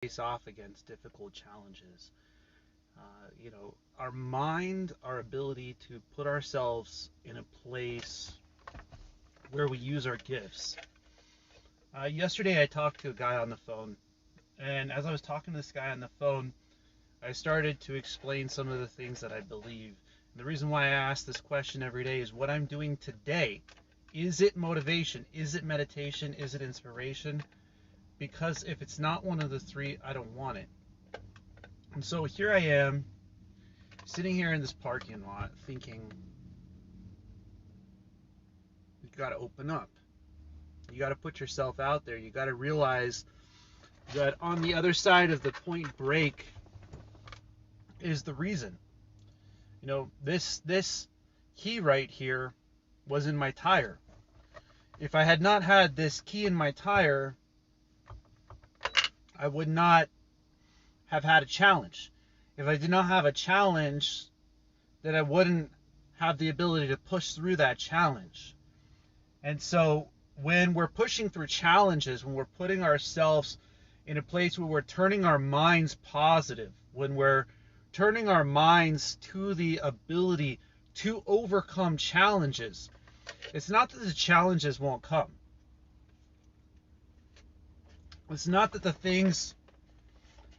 face off against difficult challenges. Our mind, our ability to put ourselves in a place where we use our gifts. Yesterday, I talked to a guy on the phone, and as I was talking to this guy on the phone, I started to explain some of the things that I believe. And the reason why I ask this question every day is what I'm doing today. Is it motivation? Is it meditation? Is it inspiration? Because if it's not one of the three, I don't want it. And so here I am, sitting here in this parking lot, thinking, you got to open up. You got to put yourself out there. You got to realize that on the other side of the point break is the reason. This key right here was in my tire. If I had not had this key in my tire, I would not have had a challenge. If I did not have a challenge, then I wouldn't have the ability to push through that challenge. And so when we're pushing through challenges, when we're putting ourselves in a place where we're turning our minds positive, when we're turning our minds to the ability to overcome challenges, it's not that the challenges won't come. It's not that the things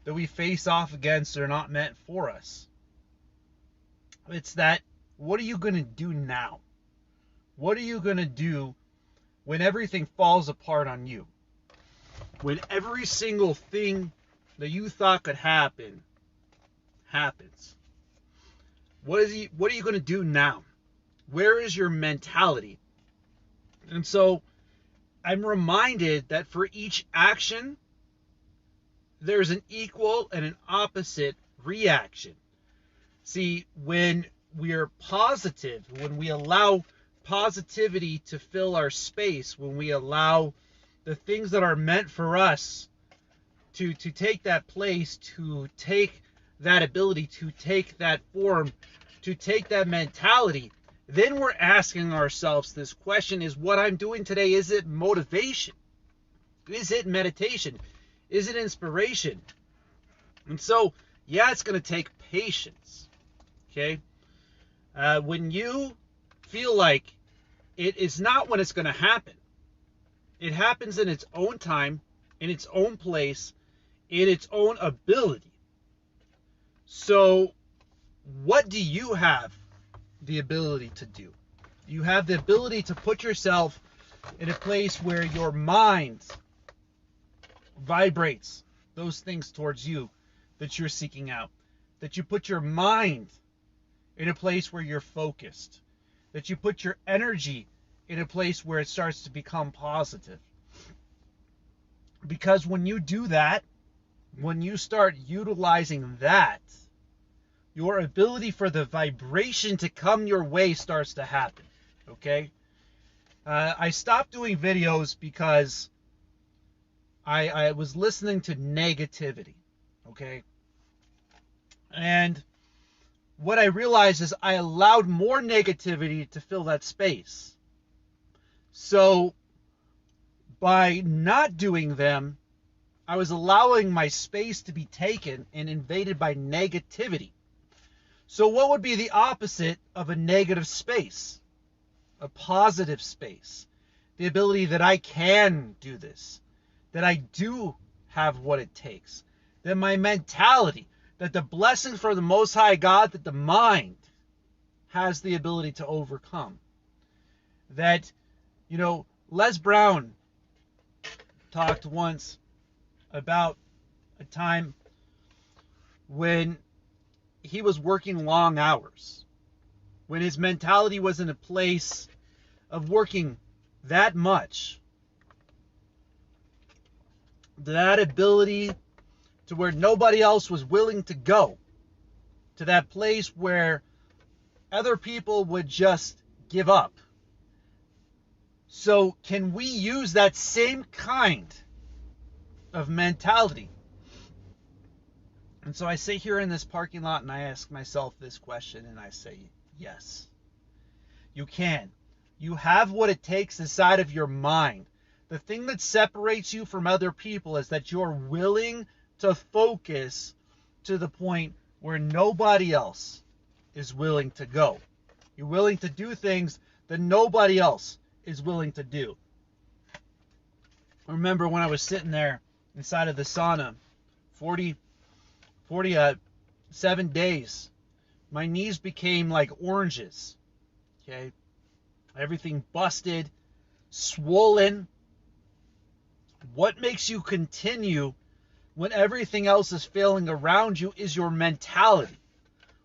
that we face off against are not meant for us. It's that, what are you going to do now? What are you going to do when everything falls apart on you? When every single thing that you thought could happen happens. What are you going to do now? Where is your mentality? And so I'm reminded that for each action, there's an equal and an opposite reaction. See, when we're positive, when we allow positivity to fill our space, when we allow the things that are meant for us to take that place, to take that ability, to take that form, to take that mentality, then we're asking ourselves this question: is what I'm doing today, is it motivation? Is it meditation? Is it inspiration? And so, yeah, it's going to take patience. Okay? When you feel like it is not when it's going to happen, it happens in its own time, in its own place, in its own ability. So, what do you have the ability to do? You have the ability to put yourself in a place where your mind vibrates those things towards you that you're seeking out. That you put your mind in a place where you're focused. That you put your energy in a place where it starts to become positive. Because when you do that, when you start utilizing that, your ability for the vibration to come your way starts to happen. Okay? I stopped doing videos because I was listening to negativity. Okay? And what I realized is I allowed more negativity to fill that space. So by not doing them, I was allowing my space to be taken and invaded by negativity. So what would be the opposite of a negative space? A positive space. The ability that I can do this. That I do have what it takes. That my mentality, that the blessing from the Most High God, that the mind has the ability to overcome. That, Les Brown talked once about a time when he was working long hours, when his mentality was in a place of working that much, that ability to where nobody else was willing to go, to that place where other people would just give up. So can we use that same kind of mentality? And so I sit here in this parking lot and I ask myself this question, and I say, yes, you can. You have what it takes inside of your mind. The thing that separates you from other people is that you're willing to focus to the point where nobody else is willing to go. You're willing to do things that nobody else is willing to do. I remember when I was sitting there inside of the sauna, 7 days, my knees became like oranges. Okay? Everything busted, swollen. What makes you continue when everything else is failing around you is your mentality.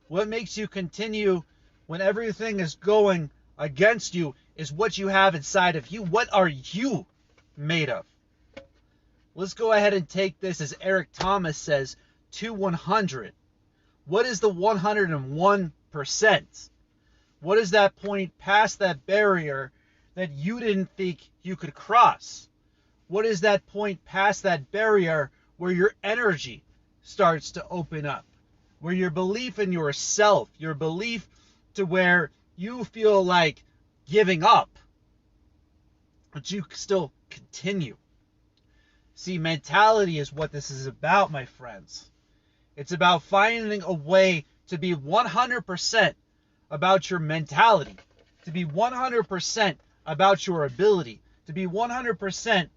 What makes you continue when everything is going against you is what you have inside of you. What are you made of? Let's go ahead and take this, as Eric Thomas says, to 100. What is the 101%? What is that point past that barrier that you didn't think you could cross? What is that point past that barrier where your energy starts to open up? Where your belief in yourself, your belief to where you feel like giving up, but you still continue. See, mentality is what this is about, my friends. It's about finding a way to be 100% about your mentality, to be 100% about your ability, to be 100%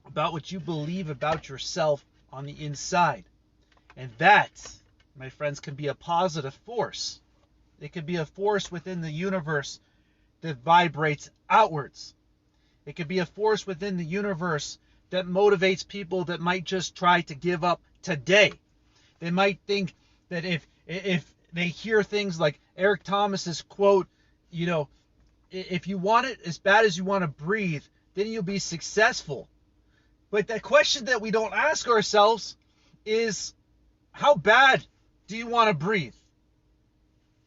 about what you believe about yourself on the inside. And that, my friends, can be a positive force. It can be a force within the universe that vibrates outwards. It could be a force within the universe that motivates people that might just try to give up today. They might think that if they hear things like Eric Thomas's quote, if you want it as bad as you want to breathe, then you'll be successful. But the question that we don't ask ourselves is, how bad do you want to breathe?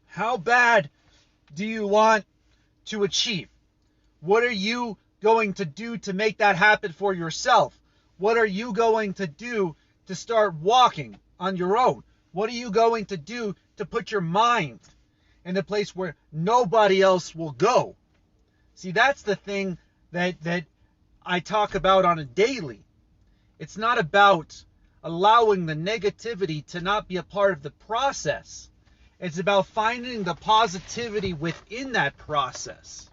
How bad do you want to achieve? What are you going to do to make that happen for yourself? What are you going to do to start walking on your own? What are you going to do to put your mind in a place where nobody else will go? See, that's the thing that I talk about on a daily. It's not about allowing the negativity to not be a part of the process. It's about finding the positivity within that process.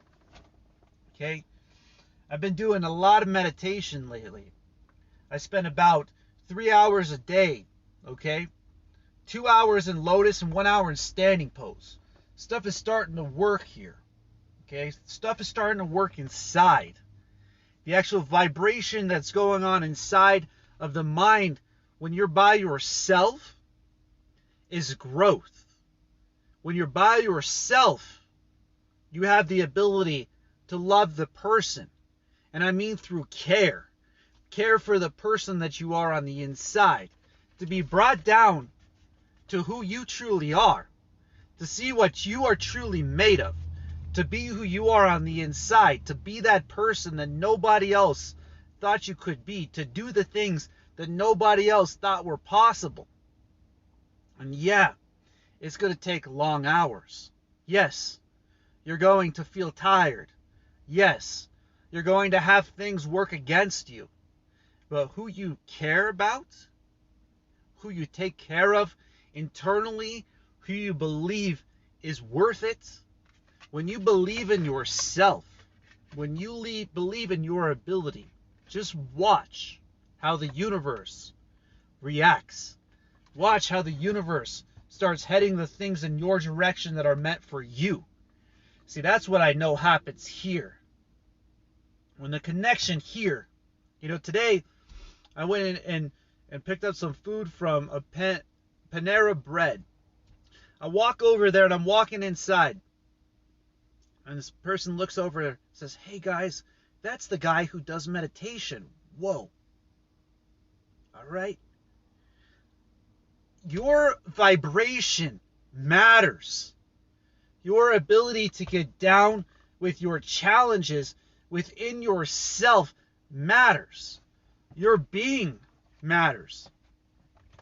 Okay? I've been doing a lot of meditation lately. I spend about 3 hours a day, okay? 2 hours in lotus and 1 hour in standing pose. Stuff is starting to work here, okay? Stuff is starting to work inside. The actual vibration that's going on inside of the mind when you're by yourself is growth. When you're by yourself, you have the ability to love the person. And I mean through care. Care for the person that you are on the inside. To be brought down to who you truly are. To see what you are truly made of. To be who you are on the inside. To be that person that nobody else thought you could be. To do the things that nobody else thought were possible. And yeah, it's going to take long hours. Yes, you're going to feel tired. Yes, you're going to have things work against you. But who you care about, who you take care of internally, who you believe is worth it, when you believe in yourself, when you believe in your ability, just watch how the universe reacts. Watch how the universe starts heading the things in your direction that are meant for you. See, that's what I know happens here. When the connection here, today I went in and picked up some food from a Panera Bread. I walk over there and I'm walking inside. And this person looks over and says, "Hey guys, that's the guy who does meditation." Whoa. All right. Your vibration matters. Your ability to get down with your challenges within yourself matters. Your being matters.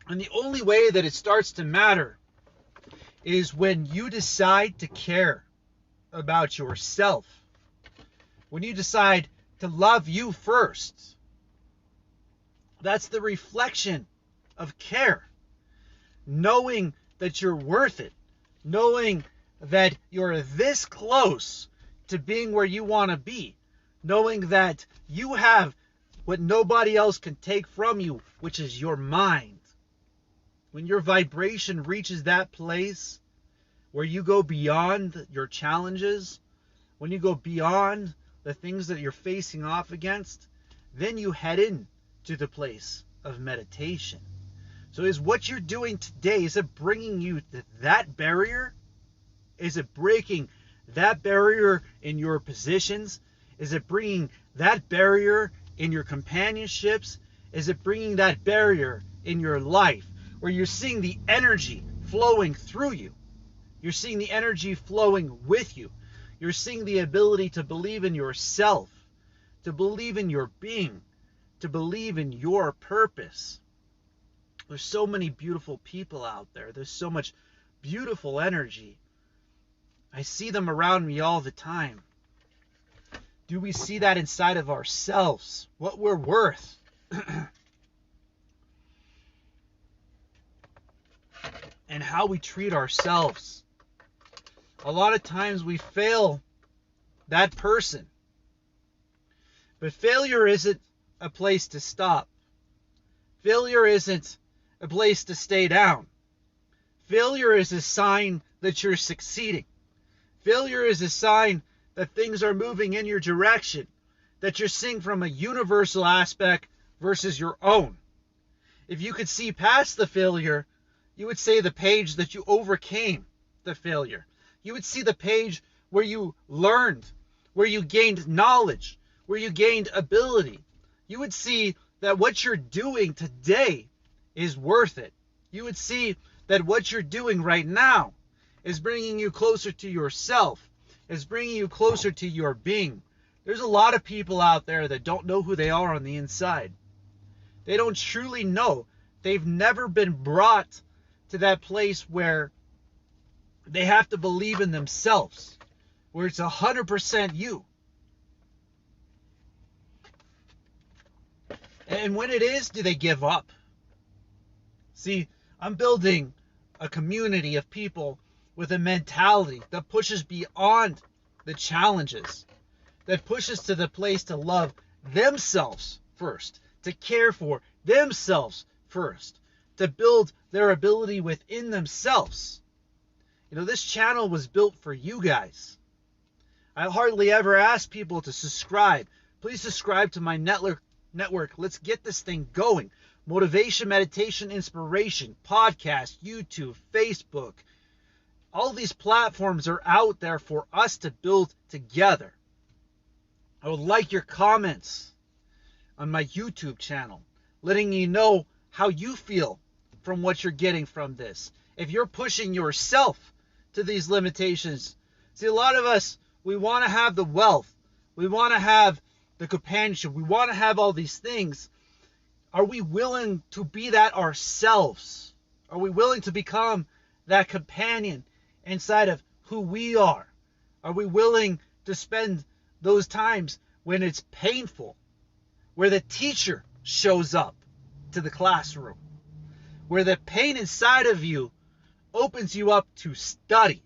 And the only way that it starts to matter is when you decide to care about yourself. When you decide to love you first. That's the reflection of care. Knowing that you're worth it. Knowing that you're this close to being where you want to be. Knowing that you have what nobody else can take from you, which is your mind. When your vibration reaches that place where you go beyond your challenges, when you go beyond the things that you're facing off against, then you head in to the place of meditation. So is what you're doing today, is it bringing you to that barrier? Is it breaking that barrier in your positions? Is it bringing that barrier in your companionships? Is it bringing that barrier in your life where you're seeing the energy flowing through you? You're seeing the energy flowing with you. You're seeing the ability to believe in yourself, to believe in your being, to believe in your purpose. There's so many beautiful people out there. There's so much beautiful energy. I see them around me all the time. Do we see that inside of ourselves? What we're worth? And how we treat ourselves. A lot of times we fail that person. But failure isn't a place to stop. Failure isn't a place to stay down. Failure is a sign that you're succeeding. Failure is a sign that things are moving in your direction, that you're seeing from a universal aspect versus your own. If you could see past the failure, you would say the page that you overcame the failure. You would see the page where you learned, where you gained knowledge, where you gained ability. You would see that what you're doing today is worth it. You would see that what you're doing right now is bringing you closer to yourself, is bringing you closer to your being. There's a lot of people out there that don't know who they are on the inside. They don't truly know. They've never been brought to that place where they have to believe in themselves, where it's 100% you. And when it is, do they give up? See, I'm building a community of people with a mentality that pushes beyond the challenges, that pushes to the place to love themselves first, to care for themselves first, to build their ability within themselves. You know, this channel was built for you guys. I hardly ever ask people to subscribe. Please subscribe to my network. Let's get this thing going. Motivation, meditation, inspiration, podcast, YouTube, Facebook. All these platforms are out there for us to build together. I would like your comments on my YouTube channel, letting you know how you feel from what you're getting from this. If you're pushing yourself to these limitations. See, a lot of us, we want to have the wealth. We want to have the companionship. We want to have all these things. Are we willing to be that ourselves? Are we willing to become that companion inside of who we are? Are we willing to spend those times when it's painful, where the teacher shows up to the classroom, where the pain inside of you opens you up to study,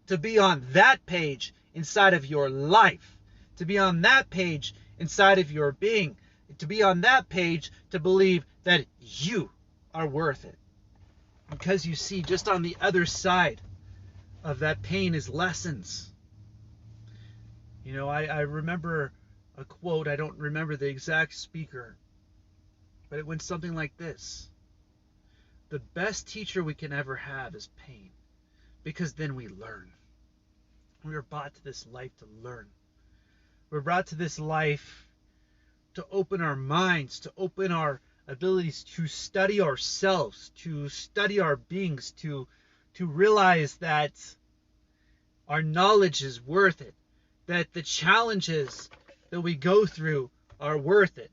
to be on that page inside of your life, to be on that page inside of your being, to be on that page to believe that you are worth it. Because you see, just on the other side of that pain is lessons. You know, I remember a quote, I don't remember the exact speaker, but it went something like this. The best teacher we can ever have is pain, because then we learn. We are brought to this life to learn. We're brought to this life to open our minds, to open our abilities, to study ourselves, to study our beings, to realize that our knowledge is worth it, that the challenges that we go through are worth it,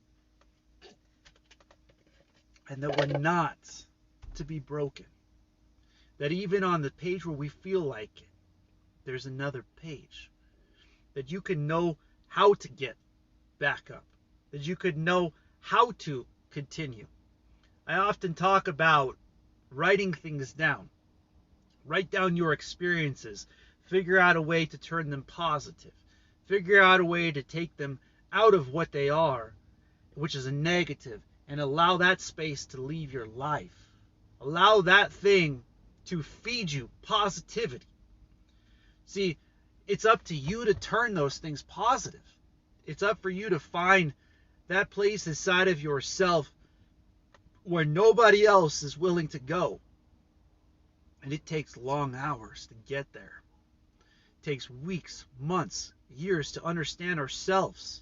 and that we're not to be broken. That even on the page where we feel like it, there's another page. That you can know how to get back up. That you could know how to continue. I often talk about writing things down. Write down your experiences. Figure out a way to turn them positive. Figure out a way to take them out of what they are, which is a negative, and allow that space to leave your life. Allow that thing to feed you positivity. See, it's up to you to turn those things positive. It's up for you to find that place inside of yourself where nobody else is willing to go. And it takes long hours to get there. It takes weeks, months, years to understand ourselves.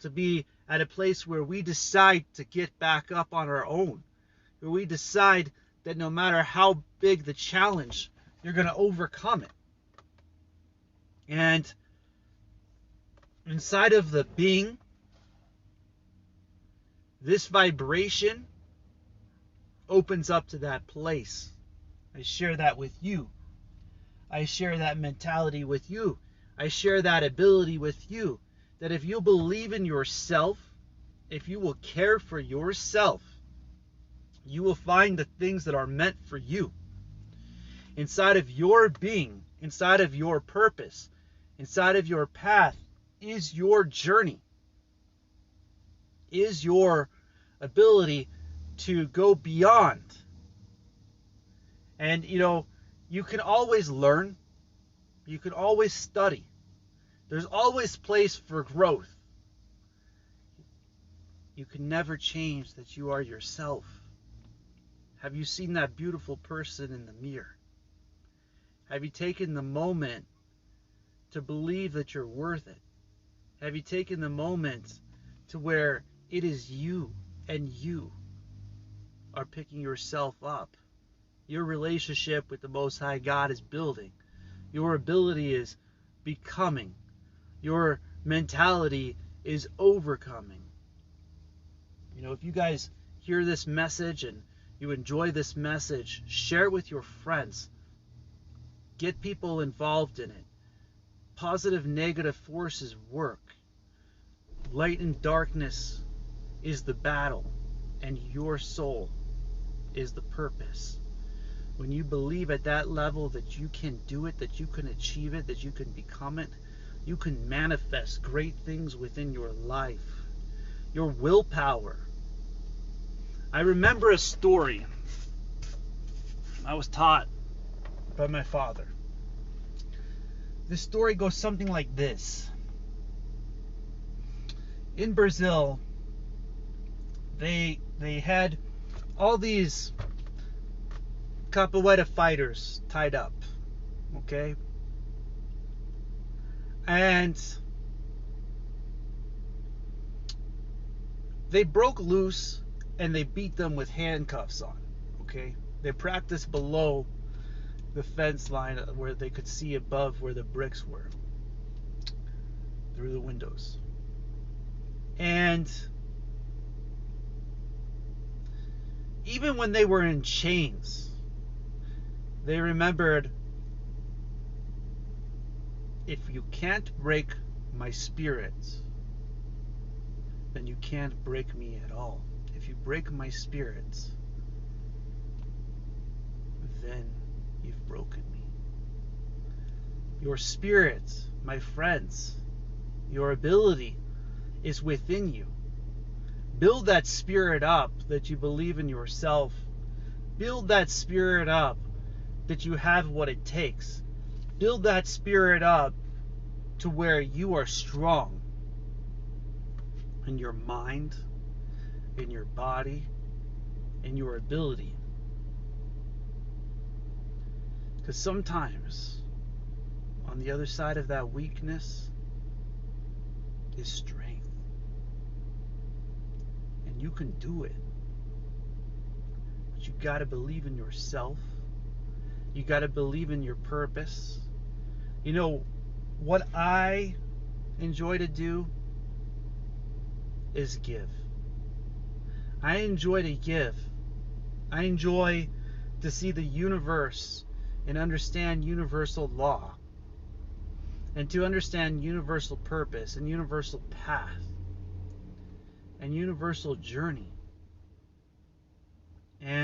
To be at a place where we decide to get back up on our own. Where we decide that no matter how big the challenge, you're going to overcome it. And inside of the being, this vibration opens up to that place. I share that with you. I share that mentality with you. I share that ability with you. That if you believe in yourself, if you will care for yourself, you will find the things that are meant for you. Inside of your being, inside of your purpose, inside of your path is your journey. Is your ability to go beyond. And, you can always learn. You can always study. There's always place for growth. You can never change that you are yourself. Have you seen that beautiful person in the mirror? Have you taken the moment to believe that you're worth it? Have you taken the moment to where it is you and you are picking yourself up? Your relationship with the Most High God is building. Your ability is becoming. Your mentality is overcoming. If you guys hear this message and you enjoy this message, share it with your friends. Get people involved in it. Positive, negative forces work. Light and darkness is the battle, and your soul is the purpose. When you believe at that level that you can do it, that you can achieve it, that you can become it, you can manifest great things within your life. Your willpower. I remember a story I was taught by my father. This story goes something like this. In Brazil, they had all these capoeira fighters tied up, okay? And they broke loose and they beat them with handcuffs on, okay? They practiced below the fence line where they could see above where the bricks were through the windows. And even when they were in chains, they remembered, if you can't break my spirit, then you can't break me at all. If you break my spirit, then you've broken me. Your spirit, my friends, your ability is within you. Build that spirit up that you believe in yourself. Build that spirit up that you have what it takes. Build that spirit up to where you are strong in your mind, in your body, in your ability. Because sometimes on the other side of that weakness is strength. And you can do it. But you got to believe in yourself. You got to believe in your purpose. What I enjoy to do is give. I enjoy to give. I enjoy to see the universe and understand universal law. And to understand universal purpose and universal path and universal journey.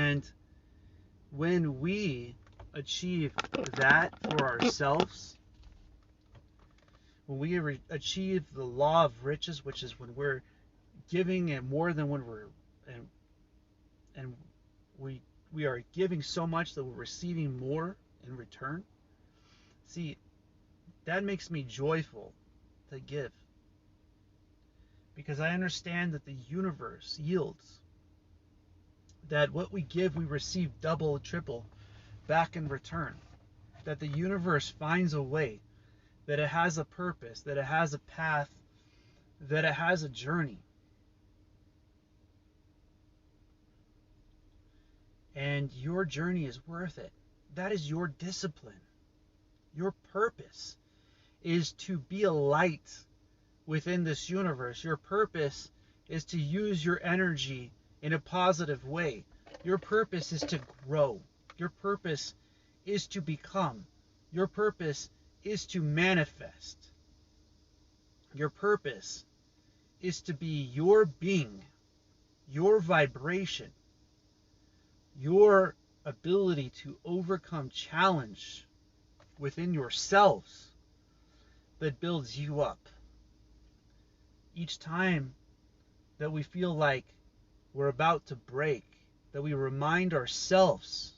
And when we achieve that for ourselves, when we achieve the law of riches, which is when we're giving and more than when we're and we are giving so much that we're receiving more in return. See, that makes me joyful to give, because I understand that the universe yields, that what we give we receive double, triple back in return, that the universe finds a way, that it has a purpose, that it has a path, that it has a journey. And your journey is worth it. That is your discipline. Your purpose is to be a light within this universe. Your purpose is to use your energy in a positive way. Your purpose is to grow. Your purpose is to become. Your purpose is to manifest. Your purpose is to be your being, your vibration, your ability to overcome challenge within yourselves that builds you up. Each time that we feel like we're about to break, that we remind ourselves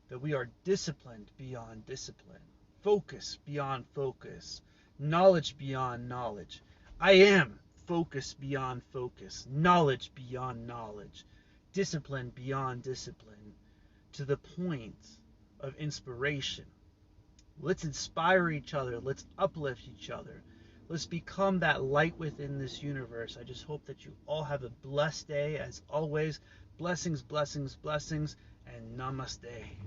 that we are disciplined beyond discipline, focus beyond focus, knowledge beyond knowledge. I am focus beyond focus, knowledge beyond knowledge, discipline beyond discipline, to the point of inspiration. Let's inspire each other. Let's uplift each other. Let's become that light within this universe. I just hope that you all have a blessed day. As always, blessings, blessings, blessings, and namaste.